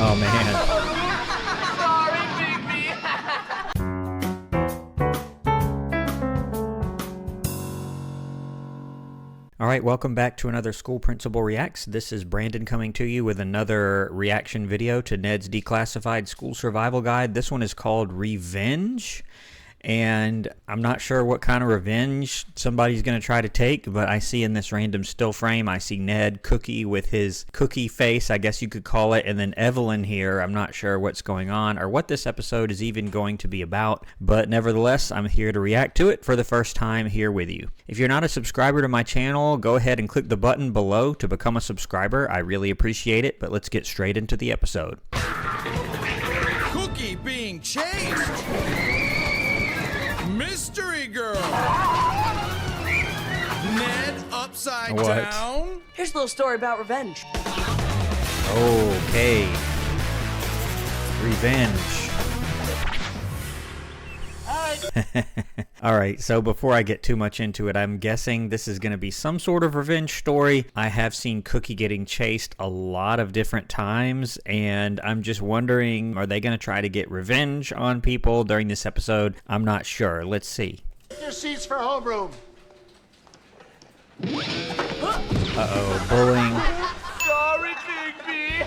Oh, man. All right, welcome back to another School Principal Reacts. This is Brandon coming to you with another reaction video to Ned's Declassified School Survival Guide. This one is called Revenge, and I'm not sure what kind of revenge somebody's going to try to take, but I see in this random still frame, I see Ned Cookie with his cookie face, I guess you could call it, and then Evelyn here. I'm not sure what's going on or what this episode is even going to be about, but nevertheless, I'm here to react to it for the first time here with you. If you're not a subscriber to my channel, go ahead and click the button below to become a subscriber. I really appreciate it, but let's get straight into the episode. Cookie being chased! Mystery girl! Ned upside down? Here's a little story about revenge. Okay. Revenge. Alright, so before I get too much into it, I'm guessing this is going to be some sort of revenge story. I have seen Cookie getting chased a lot of different times, and I'm just wondering, are they going to try to get revenge on people during this episode? I'm not sure. Let's see. Your seats for homeroom. Uh-oh, bullying. Sorry, Bigby.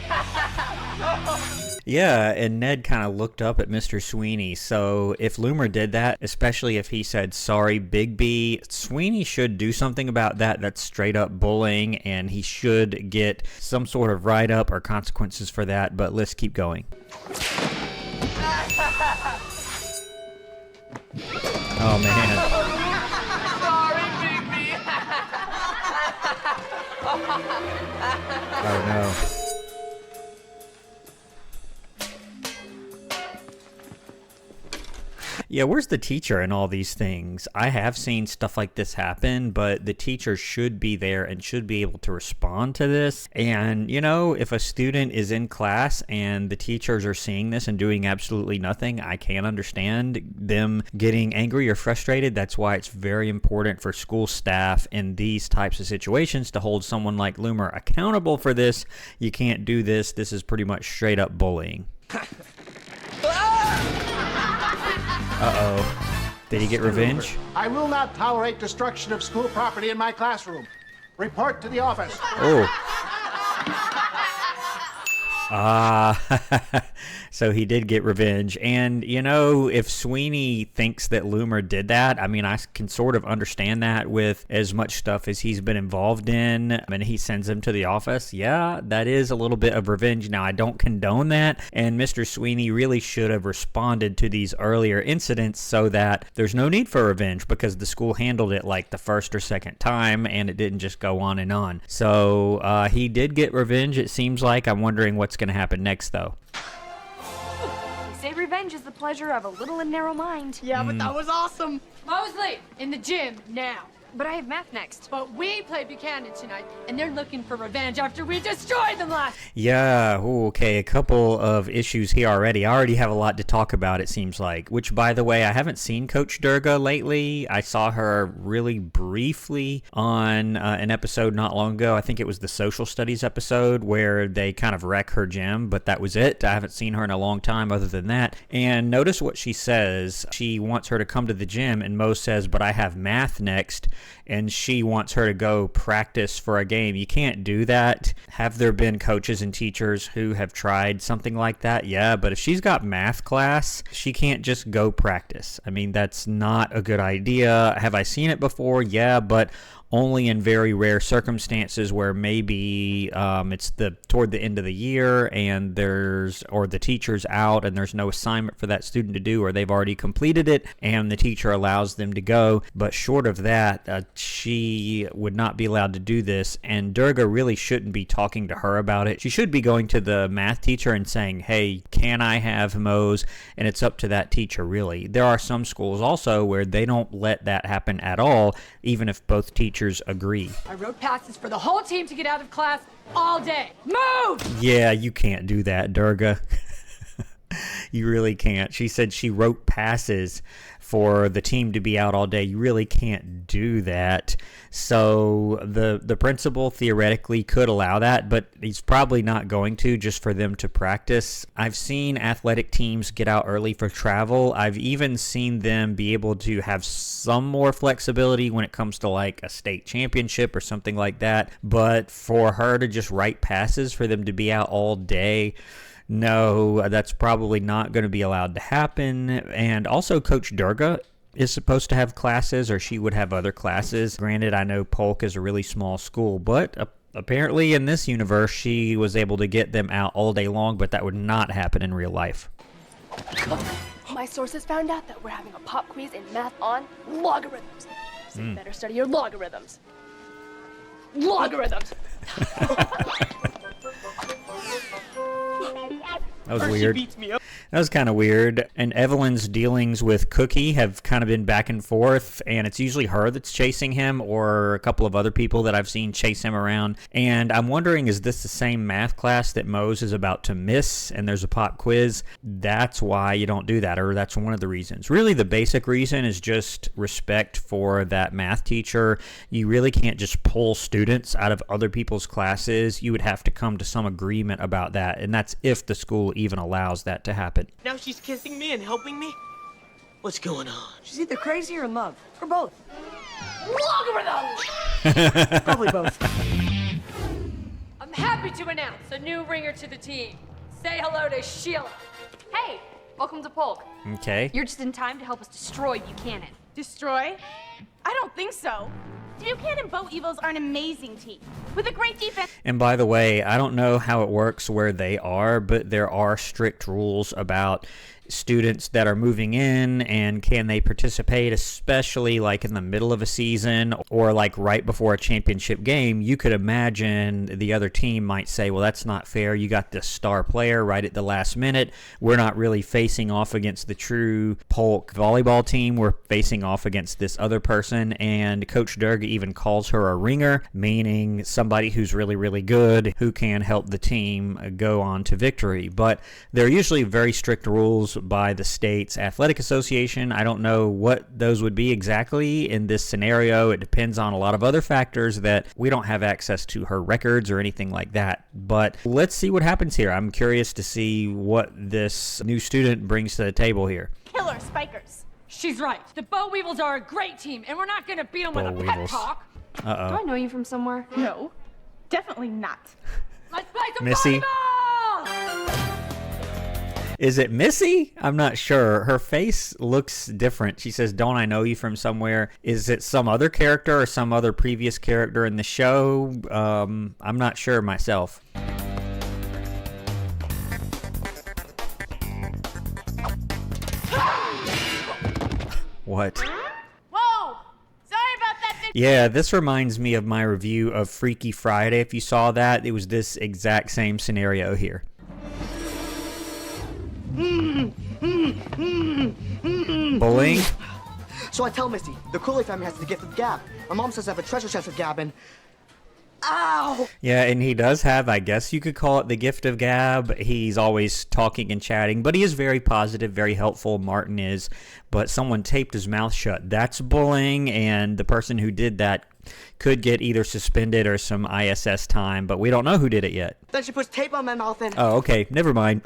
Yeah, and Ned kind of looked up at Mr. Sweeney, so if Loomer did that, especially if he said, sorry, Bigby, Sweeney should do something about that. That's straight up bullying, and he should get some sort of write-up or consequences for that, but let's keep going. Oh, man. Sorry, Bigby. Oh, no. Yeah, where's the teacher in all these things? I have seen stuff like this happen, but the teacher should be there and should be able to respond to this. And, you know, if a student is in class and the teachers are seeing this and doing absolutely nothing, I can't understand them getting angry or frustrated. That's why it's very important for school staff in these types of situations to hold someone like Loomer accountable for this. You can't do this. This is pretty much straight up bullying. Uh-oh. Did he get revenge? I will not tolerate destruction of school property in my classroom. Report to the office. Oh. So he did get revenge. And, you know, if Sweeney thinks that Loomer did that, I mean, I can sort of understand that with as much stuff as he's been involved in. I mean, he sends him to the office. Yeah, that is a little bit of revenge. Now, I don't condone that. And Mr. Sweeney really should have responded to these earlier incidents so that there's no need for revenge because the school handled it like the first or second time and it didn't just go on and on. So he did get revenge, it seems like. I'm wondering what's going to happen next, though. Say revenge is the pleasure of a little and narrow mind. Yeah, but that was awesome. Mosley, in the gym, now. But I have math next. But we play Buchanan tonight, and they're looking for revenge after we destroyed them last. Yeah, okay, a couple of issues here already. I already have a lot to talk about, it seems like. Which, by the way, I haven't seen Coach Durga lately. I saw her really briefly on an episode not long ago. I think it was the social studies episode where they kind of wreck her gym, but that was it. I haven't seen her in a long time other than that. And notice what she says. She wants her to come to the gym, and Mo says, but I have math next. And she wants her to go practice for a game. You can't do that. Have there been coaches and teachers who have tried something like that? Yeah, but if she's got math class, she can't just go practice. I mean, that's not a good idea. Have I seen it before? Yeah, but only in very rare circumstances where maybe it's toward the end of the year and the teacher's out and there's no assignment for that student to do, or they've already completed it and the teacher allows them to go. But short of that, she would not be allowed to do this, and Durga really shouldn't be talking to her about it. She should be going to the math teacher and saying, hey, can I have Mo's? And it's up to that teacher, really. There are some schools also where they don't let that happen at all, even if both teachers agree. I wrote passes for the whole team to get out of class all day. Move! Yeah, you can't do that, Durga. You really can't. She said she wrote passes for the team to be out all day. You really can't do that. So the principal theoretically could allow that, but he's probably not going to, just for them to practice. I've seen athletic teams get out early for travel. I've even seen them be able to have some more flexibility when it comes to like a state championship or something like that. But for her to just write passes for them to be out all day, no, that's probably not going to be allowed to happen. And also Coach Durga is supposed to have classes, or she would have other classes. Granted, I know Polk is a really small school, but apparently in this universe she was able to get them out all day long, but that would not happen in real life. My sources found out that we're having a pop quiz in math on logarithms. So you better study your logarithms. Logarithms! That was weird. That was kind of weird. And Evelyn's dealings with Cookie have kind of been back and forth, and it's usually her that's chasing him, or a couple of other people that I've seen chase him around. And I'm wondering, is this the same math class that Mose is about to miss, and there's a pop quiz? That's why you don't do that, or that's one of the reasons. Really, the basic reason is just respect for that math teacher. You really can't just pull students out of other people's classes. You would have to come to some agreement about that, and that's if the school even allows that to happen. Now she's kissing me and helping me? What's going on? She's either crazy or in love, or both. Logarithms! Probably both. I'm happy to announce a new ringer to the team. Say hello to Sheila. Hey, welcome to Polk. Okay. You're just in time to help us destroy Buchanan. Destroy? I don't think so. Buchanan Bow Evils are an amazing team with a great defense. And by the way, I don't know how it works where they are, but there are strict rules about students that are moving in and can they participate, especially like in the middle of a season or like right before a championship game. You could imagine the other team might say, well, that's not fair. You got this star player right at the last minute. We're not really facing off against the true Polk volleyball team. We're facing off against this other person. And Coach Durga even calls her a ringer, meaning somebody who's really, really good who can help the team go on to victory. But there are usually very strict rules by the state's athletic association. I don't know what those would be exactly in this scenario. It depends on a lot of other factors that we don't have access to her records or anything like that. But let's see what happens here. I'm curious to see what this new student brings to the table here. Killer spikers. She's right. The Bow Weevils are a great team, and we're not going to beat them with a Boll pep Weevils. talk. Do I know you from somewhere? No, definitely not. Let's play some Missy? volleyball! Is it Missy? I'm not sure. Her face looks different. She says, don't I know you from somewhere? Is it some other character or some other previous character in the show? I'm not sure myself. What? Whoa! Sorry about that. Yeah, this reminds me of my review of Freaky Friday. If you saw that, it was this exact same scenario here. Bullying? So I tell Misty, the Cooley family has the gift of gab. My mom says I have a treasure chest of gab and... Ow! Yeah, and he does have, I guess you could call it the gift of gab. He's always talking and chatting, but he is very positive, very helpful. Martin is, but someone taped his mouth shut. That's bullying, and the person who did that could get either suspended or some ISS time, but we don't know who did it yet. Then she puts tape on my mouth and... Oh, okay, never mind.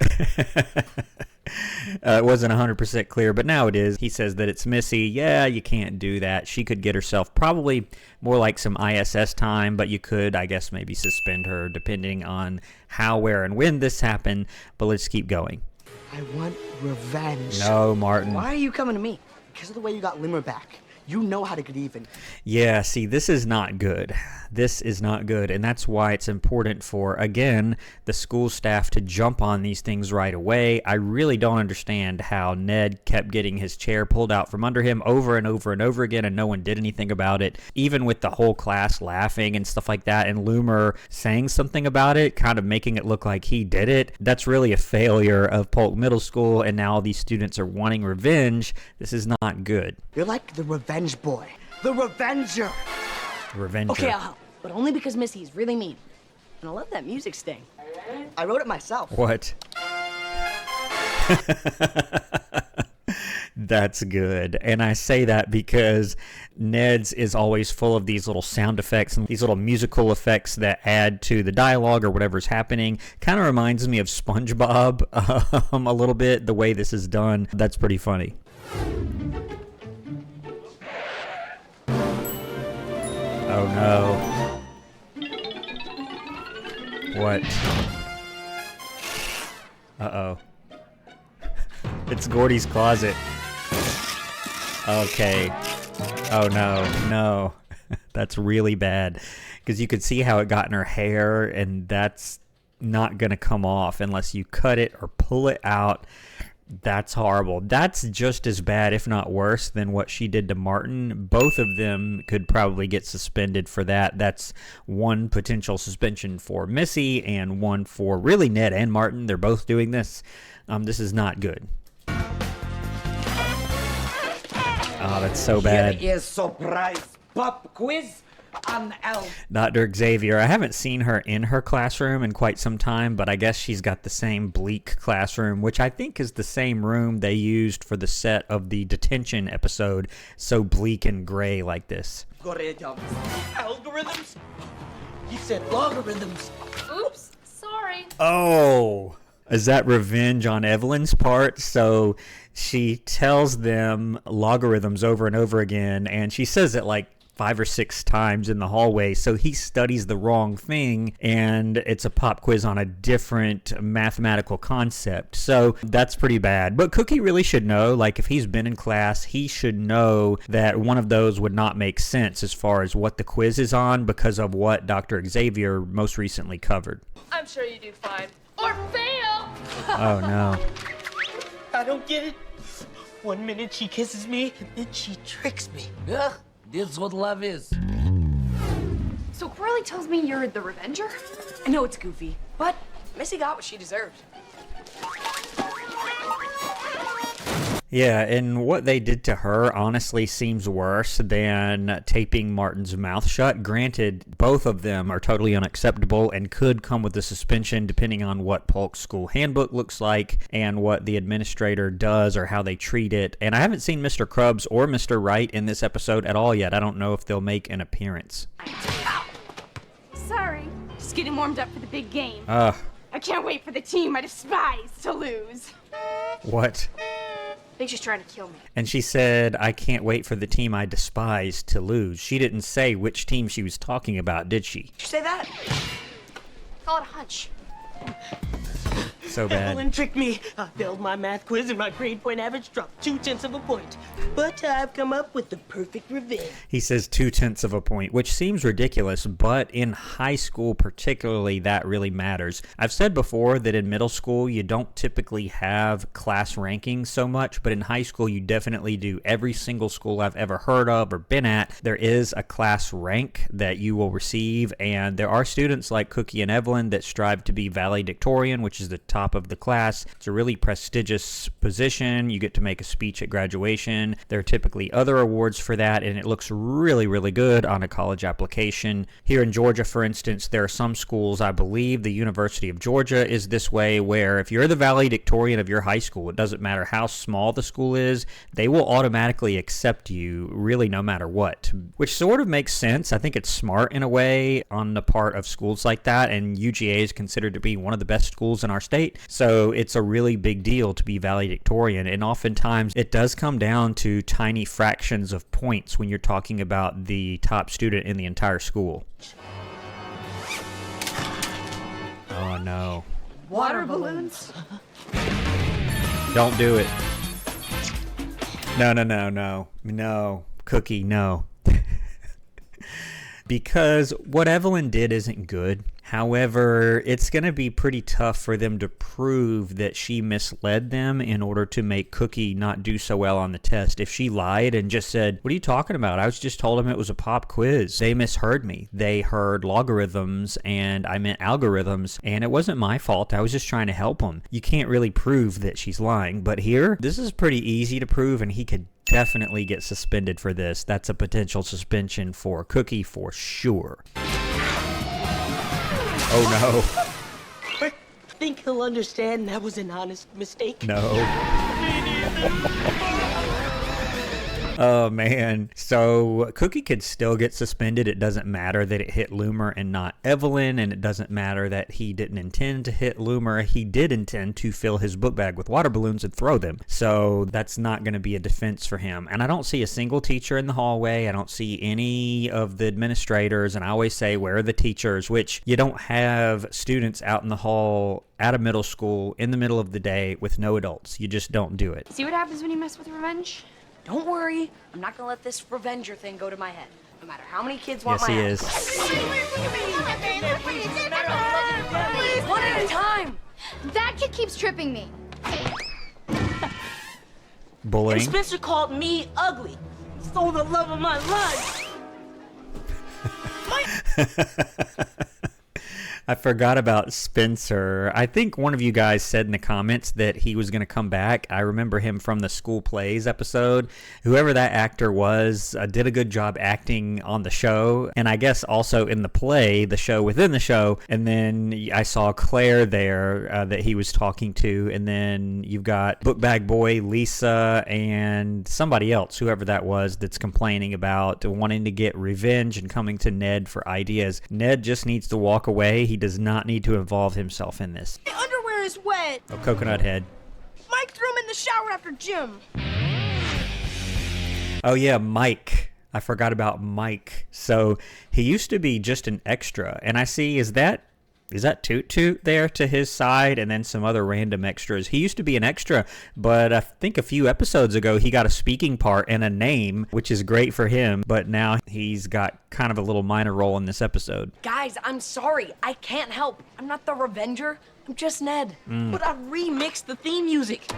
It wasn't 100% clear, but now it is. He says that it's Missy. Yeah, you can't do that. She could get herself probably more like some ISS time, but you could, I guess, maybe suspend her depending on how, where, and when this happened. But let's keep going. I want revenge. No, Martin. Why are you coming to me? Because of the way you got Limmer back. You know how to get even. Yeah, see, this is not good. This is not good, and that's why it's important for, again, the school staff to jump on these things right away. I really don't understand how Ned kept getting his chair pulled out from under him over and over and over again, and no one did anything about it, even with the whole class laughing and stuff like that, and Loomer saying something about it, kind of making it look like he did it. That's really a failure of Polk Middle School, and now all these students are wanting revenge. This is not good. You're like the revenge boy. The revenger. Revenger. Okay, I'll help. But only because Missy's really mean. And I love that music sting. I wrote it myself. What? That's good. And I say that because Ned's is always full of these little sound effects and these little musical effects that add to the dialogue or whatever's happening. Kind of reminds me of SpongeBob a little bit, the way this is done. That's pretty funny. Oh no. What? Uh-oh. It's Gordy's closet. Okay. Oh no, no. That's really bad. Because you could see how it got in her hair, and that's not going to come off unless you cut it or pull it out. That's horrible. That's just as bad, if not worse, than what she did to Martin. Both of them could probably get suspended for that. That's one potential suspension for Missy and one for really Ned and Martin. They're both doing this. This is not good. Oh, that's so bad. Here is surprise pop quiz on Elf. Dr. Xavier, I haven't seen her in her classroom in quite some time, but I guess she's got the same bleak classroom, which I think is the same room they used for the set of the detention episode, so bleak and gray like this. Algorithms. Algorithms? You said logarithms. Oops, sorry. Oh, is that revenge on Evelyn's part? So she tells them logarithms over and over again, and she says it like 5 or 6 times in the hallway, so he studies the wrong thing, and it's a pop quiz on a different mathematical concept. So that's pretty bad. But Cookie really should know, like if he's been in class, he should know that one of those would not make sense as far as what the quiz is on because of what Dr. Xavier most recently covered. I'm sure you do fine. Or fail! Oh no. I don't get it. 1 minute she kisses me, and then she tricks me. Ugh, this is what love is. So Corley tells me you're the Revenger? I know it's goofy, but Missy got what she deserved. Yeah, and what they did to her honestly seems worse than taping Martin's mouth shut. Granted, both of them are totally unacceptable and could come with a suspension depending on what Polk's school handbook looks like and what the administrator does or how they treat it. And I haven't seen Mr. Krubbs or Mr. Wright in this episode at all yet. I don't know if they'll make an appearance. Sorry. Just getting warmed up for the big game. Ugh. I can't wait for the team I despise to lose. What? I think she's trying to kill me. And she said, I can't wait for the team I despise to lose. She didn't say which team she was talking about, did she? Did you say that? Call it a hunch. So bad. Evelyn tricked me. I failed my math quiz and my grade point average dropped 0.2 of a point. But I've come up with the perfect revenge. He says 0.2 of a point, which seems ridiculous, but in high school particularly, that really matters. I've said before that in middle school, you don't typically have class rankings so much, but in high school, you definitely do. Every single school I've ever heard of or been at, there is a class rank that you will receive, and there are students like Cookie and Evelyn that strive to be valedictorian, which is the top of the class. It's a really prestigious position. You get to make a speech at graduation. There are typically other awards for that, and it looks really, really good on a college application. Here in Georgia, for instance, there are some schools, I believe the University of Georgia is this way, where if you're the valedictorian of your high school, it doesn't matter how small the school is, they will automatically accept you really no matter what, which sort of makes sense. I think it's smart in a way on the part of schools like that, and UGA is considered to be one of the best schools in our state. So it's a really big deal to be valedictorian, and oftentimes it does come down to tiny fractions of points when you're talking about the top student in the entire school. Oh no. Water balloons? Don't do it. No. Cookie, no. Because what Evelyn did isn't good. However, it's going to be pretty tough for them to prove that she misled them in order to make Cookie not do so well on the test. If she lied and just said, what are you talking about? I was just told them it was a pop quiz. They misheard me. They heard logarithms and I meant algorithms, and it wasn't my fault. I was just trying to help them. You can't really prove that she's lying. But here, this is pretty easy to prove, and he could definitely get suspended for this. That's a potential suspension for Cookie for sure. Oh no. think he'll understand that was an honest mistake. No. Oh, man. So Cookie could still get suspended. It doesn't matter that it hit Loomer and not Evelyn, and it doesn't matter that he didn't intend to hit Loomer. He did intend to fill his book bag with water balloons and throw them. So that's not going to be a defense for him. And I don't see a single teacher in the hallway. I don't see any of the administrators. And I always say, where are the teachers? Which you don't have students out in the hall at a middle school in the middle of the day with no adults. You just don't do it. See what happens when you mess with revenge? Don't worry, I'm not gonna let this revenger thing go to my head. No matter how many kids want Yes, my he ass. is. One at a time. That kid keeps tripping me. Bullying. And Spencer called me ugly. Stole the love of my life. I forgot about Spencer. I think one of you guys said in the comments that he was going to come back. I remember him from the School Plays episode. Whoever that actor was did a good job acting on the show, and I guess also in the play, the show within the show. And then I saw Claire there that he was talking to, and then you've got Bookbag Boy, Lisa, and somebody else, whoever that was, that's complaining about wanting to get revenge and coming to Ned for ideas. Ned just needs to walk away. He does not need to involve himself in this. My underwear is wet. Oh, Coconut Head. Mike threw him in the shower after gym. Oh, yeah, Mike. I forgot about Mike. So he used to be just an extra. And I see, is that Toot Toot there to his side and then some other random extras? He used to be an extra, but I think a few episodes ago he got a speaking part and a name, which is great for him, but now he's got kind of a little minor role in this episode. Guys, I'm sorry. I can't help. I'm not the revenger. I'm just Ned. But I remixed the theme music.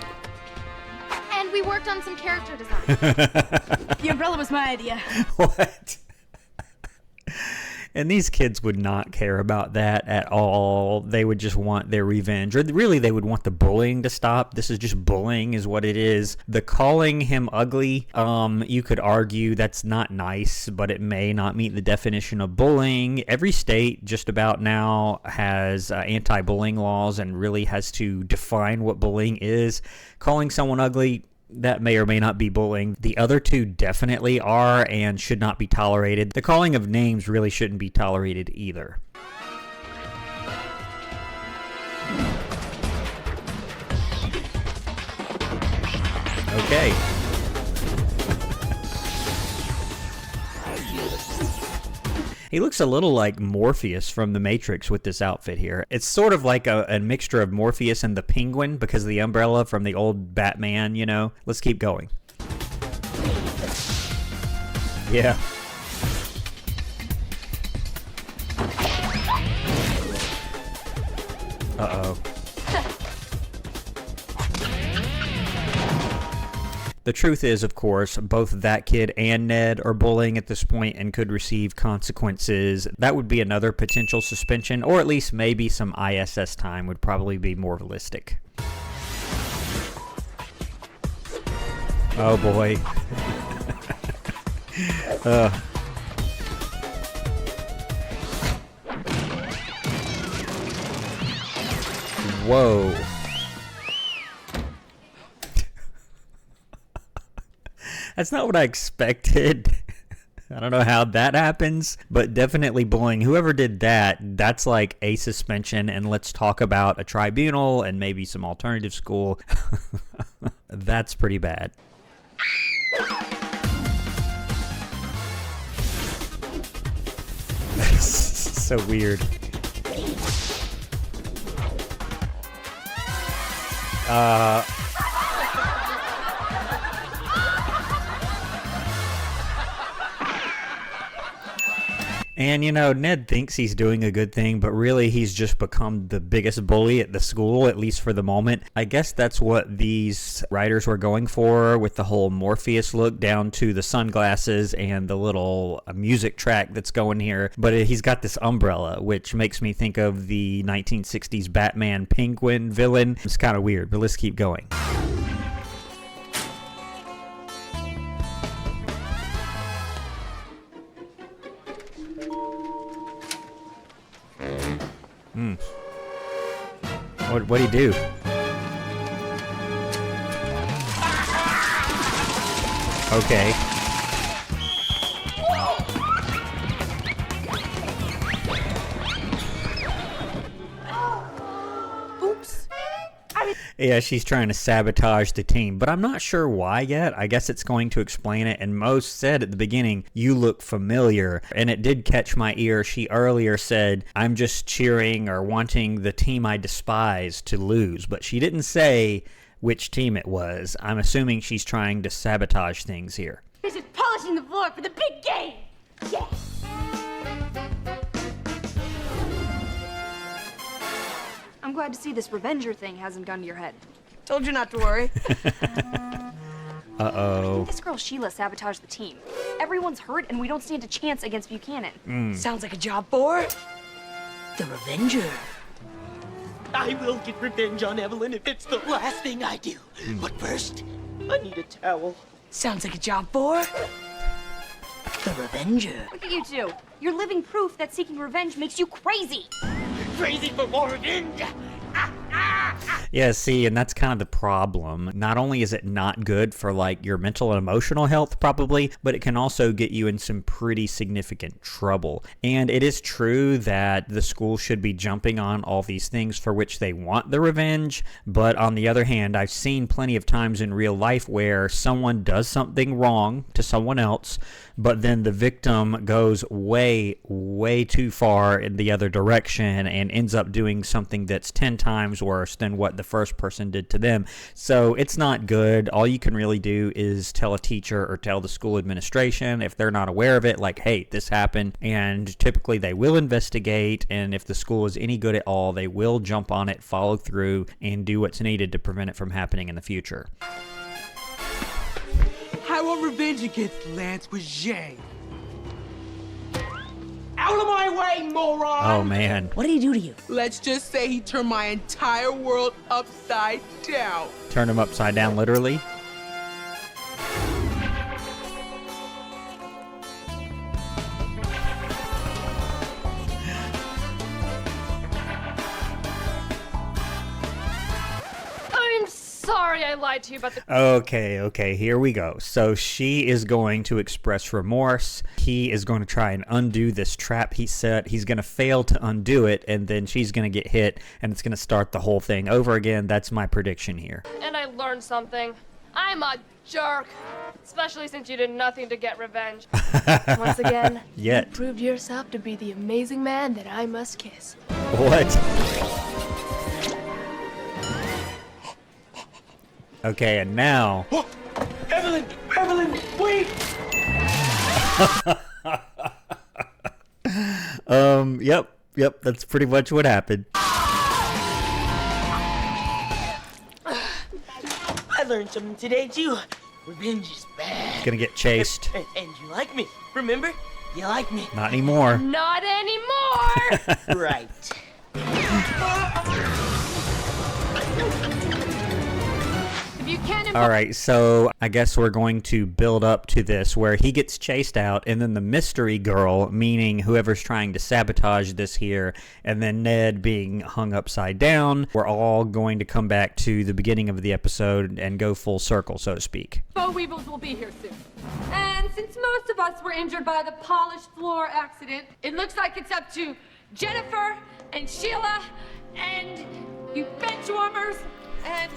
And we worked on some character design. The umbrella was my idea. What? And these kids would not care about that at all. They would just want their revenge. Or really, they would want the bullying to stop. This is just bullying is what it is. The calling him ugly, you could argue that's not nice, but it may not meet the definition of bullying. Every state just about now has anti-bullying laws and really has to define what bullying is. Calling someone ugly, that may or may not be bullying. The other two definitely are and should not be tolerated. The calling of names really shouldn't be tolerated either. Okay. He looks a little like Morpheus from The Matrix with this outfit here. It's sort of like a mixture of Morpheus and the Penguin because of the umbrella from the old Batman, you know. Let's keep going. Yeah. Uh-oh. The truth is, of course, both that kid and Ned are bullying at this point and could receive consequences. That would be another potential suspension, or at least maybe some ISS time would probably be more realistic. Oh boy. Whoa. That's not what I expected. I don't know how that happens, but definitely bullying. Whoever did that, that's like a suspension, and let's talk about a tribunal and maybe some alternative school. That's pretty bad. That's so weird. And, you know, Ned thinks he's doing a good thing, but really he's just become the biggest bully at the school, at least for the moment. I guess that's what these writers were going for with the whole Morpheus look down to the sunglasses and the little music track that's going here. But he's got this umbrella, which makes me think of the 1960s Batman Penguin villain. It's kind of weird, but let's keep going. What'd he do? Okay. Oops. Yeah, she's trying to sabotage the team, but I'm not sure why yet. I guess it's going to explain it. And Most said at the beginning, "You look familiar." And it did catch my ear. She earlier said, "I'm just cheering or wanting the team I despise to lose." But she didn't say which team it was. I'm assuming she's trying to sabotage things here. This is polishing the floor for the big game. Yeah. I'm glad to see this Revenger thing hasn't gone to your head. Told you not to worry. Uh-oh. This girl Sheila sabotaged the team. Everyone's hurt, and we don't stand a chance against Buchanan. Sounds like a job for the Revenger. I will get revenge on Evelyn if it's the last thing I do. But first, I need a towel. Sounds like a job for the Revenger. Look at you two. You're living proof that seeking revenge makes you crazy. Crazy for more revenge. Yeah, see, and that's kind of the problem. Not only is it not good for like your mental and emotional health probably, but it can also get you in some pretty significant trouble. And it is true that the school should be jumping on all these things for which they want the revenge, but on the other hand, I've seen plenty of times in real life where someone does something wrong to someone else, but then the victim goes way, way too far in the other direction and ends up doing something that's 10 times worse than what the first person did to them. So it's not good. All you can really do is tell a teacher or tell the school administration if they're not aware of it, like, hey, this happened, and typically they will investigate, and if the school is any good at all, they will jump on it, follow through, and do what's needed to prevent it from happening in the future. I want revenge against Lance with Jay. Out of my way, moron! Oh, man. What did he do to you? Let's just say he turned my entire world upside down. Turn him upside down, literally. I'm sorry I lied to you about the... Okay, here we go. So she is going to express remorse. He is going to try and undo this trap he set. He's going to fail to undo it, and then she's going to get hit, and it's going to start the whole thing over again. That's my prediction here. And I learned something. I'm a jerk. Especially since you did nothing to get revenge. Once again, Yet. you proved yourself to be the amazing man that I must kiss. What? Okay, and now... Evelyn, wait! Yep, that's pretty much what happened. I learned something today, too. Revenge is bad. Gonna get chased. And you like me. Remember? You like me. Not anymore. Not anymore! Right. Buchanan... All right, so I guess we're going to build up to this where he gets chased out, and then the mystery girl, meaning whoever's trying to sabotage this here, and then Ned being hung upside down. We're all going to come back to the beginning of the episode and go full circle, so to speak. Bo Weevils will be here soon. And since most of us were injured by the polished floor accident, it looks like it's up to Jennifer and Sheila and you bench warmers and...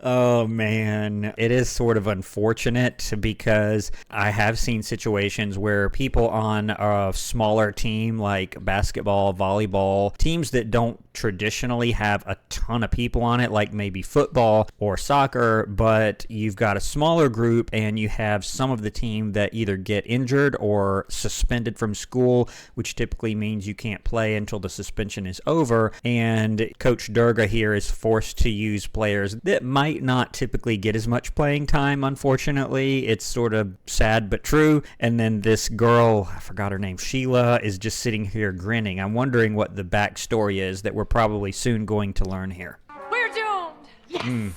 Oh man, it is sort of unfortunate because I have seen situations where people on a smaller team like basketball, volleyball, teams that don't traditionally have a ton of people on it, like maybe football or soccer, but you've got a smaller group and you have some of the team that either get injured or suspended from school, which typically means you can't play until the suspension is over, and Coach Durga here is forced to use players that might not typically get as much playing time, unfortunately. It's sort of sad but true. And then this girl, I forgot her name, Sheila, is just sitting here grinning. I'm wondering what the backstory is that we're probably soon going to learn here. We're doomed! Yes!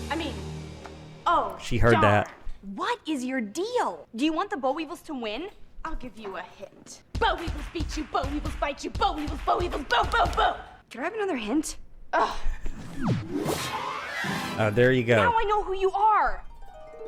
I mean, oh, She heard darn. that. What is your deal? Do you want the Bo Weevils to win? I'll give you a hint. Bow Weevils beat you, Bow Weevils bite you, Bow Weevils, boo, boo, boo! Can I have another hint? Oh, there you go. Now I know who you are!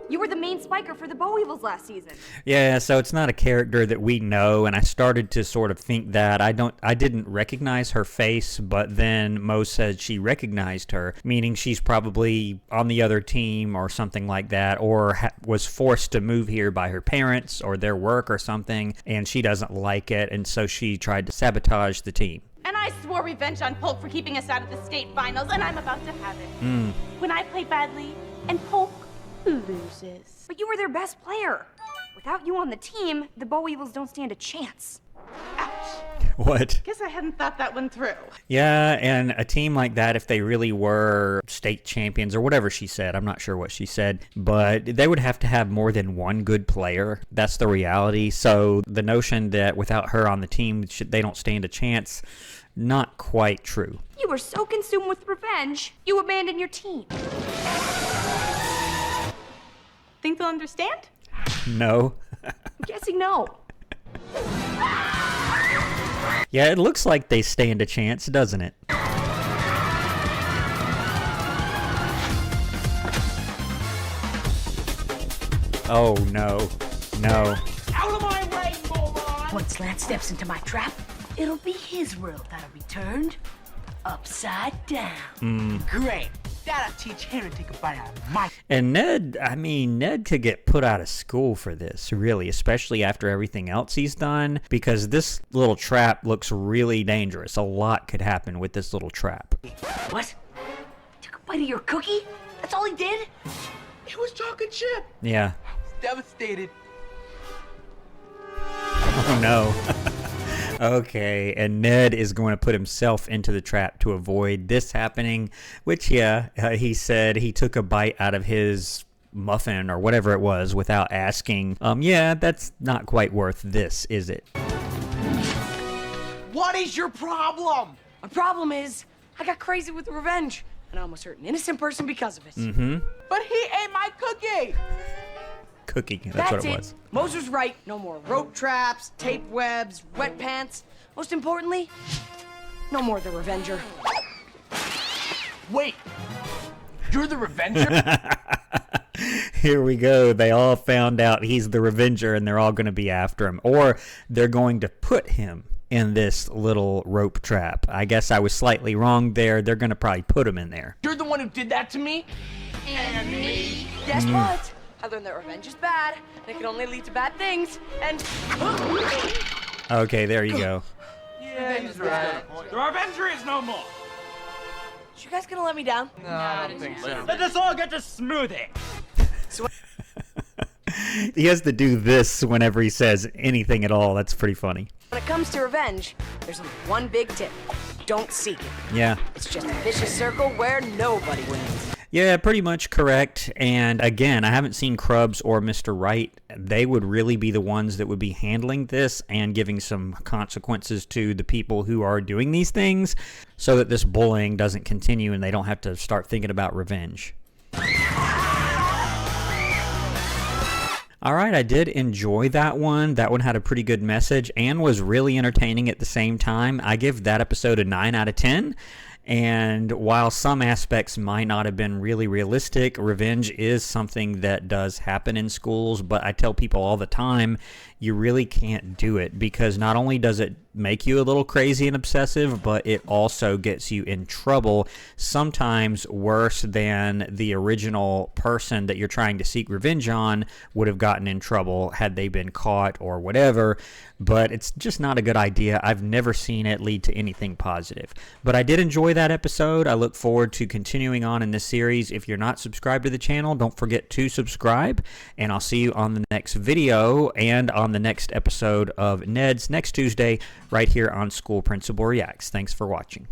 You were the main spiker for the Bow Weevils last season. Yeah, so it's not a character that we know, and I started to sort of think that. I didn't recognize her face, but then Mo said she recognized her, meaning she's probably on the other team or something like that, or was forced to move here by her parents or their work or something, and she doesn't like it, and so she tried to sabotage the team. And I swore revenge on Polk for keeping us out of the state finals, and I'm about to have it. When I play badly, and Polk loses. But you were their best player. Without you on the team, the Bow Weevils don't stand a chance. Ouch. What? Guess I hadn't thought that one through. Yeah, and a team like that, if they really were state champions or whatever she said, I'm not sure what she said, but they would have to have more than one good player. That's the reality. So the notion that without her on the team, they don't stand a chance, not quite true. You were so consumed with revenge, you abandoned your team. Think they'll understand? No. I'm guessing no. Yeah, it looks like they stand a chance, doesn't it? Oh, no. No. Out of my way, moron! Once Lance steps into my trap, it'll be his world that'll be turned upside down. Great. That'll teach him to take a bite out of my... And Ned could get put out of school for this, really, especially after everything else he's done, because this little trap looks really dangerous. A lot could happen with this little trap. What? Took a bite of your cookie? That's all he did? It was chocolate chip. Yeah. Devastated. Oh, no. Okay, and Ned is going to put himself into the trap to avoid this happening, which, yeah, he said he took a bite out of his muffin or whatever it was without asking. Yeah, that's not quite worth this, is it? What is your problem? My problem is, I got crazy with revenge, and I almost hurt an innocent person because of it. But he ate my cookie. Cookie, that's what it was. Moser's right. No more rope traps, tape webs, wet pants. Most importantly, no more the Revenger. Wait, you're the Revenger? Here we go. They all found out he's the Revenger, and they're all going to be after him. Or they're going to put him in this little rope trap. I guess I was slightly wrong there. They're going to probably put him in there. You're the one who did that to me? And me. Guess what? I learned that revenge is bad, and it can only lead to bad things, and... Okay, there you go. Yeah, he's right. The Revenger is no more. You guys gonna let me down? No, I don't think so. Let us all get to smoothie. He has to do this whenever he says anything at all. That's pretty funny. When it comes to revenge, there's only one big tip. Don't seek it. Yeah. It's just a vicious circle where nobody wins. Yeah, pretty much correct. And again, I haven't seen Krubs or Mr. Right. They would really be the ones that would be handling this and giving some consequences to the people who are doing these things so that this bullying doesn't continue and they don't have to start thinking about revenge. All right, I did enjoy that one. That one had a pretty good message and was really entertaining at the same time. I give that episode a 9 out of 10. And while some aspects might not have been really realistic, revenge is something that does happen in schools. But I tell people all the time, you really can't do it because not only does it make you a little crazy and obsessive, but it also gets you in trouble, sometimes worse than the original person that you're trying to seek revenge on would have gotten in trouble had they been caught or whatever. But it's just not a good idea. I've never seen it lead to anything positive. But I did enjoy that episode. I look forward to continuing on in this series. If you're not subscribed to the channel, don't forget to subscribe. And I'll see you on the next video and on the next episode of Ned's next Tuesday right here on School Principal Reacts. Thanks for watching.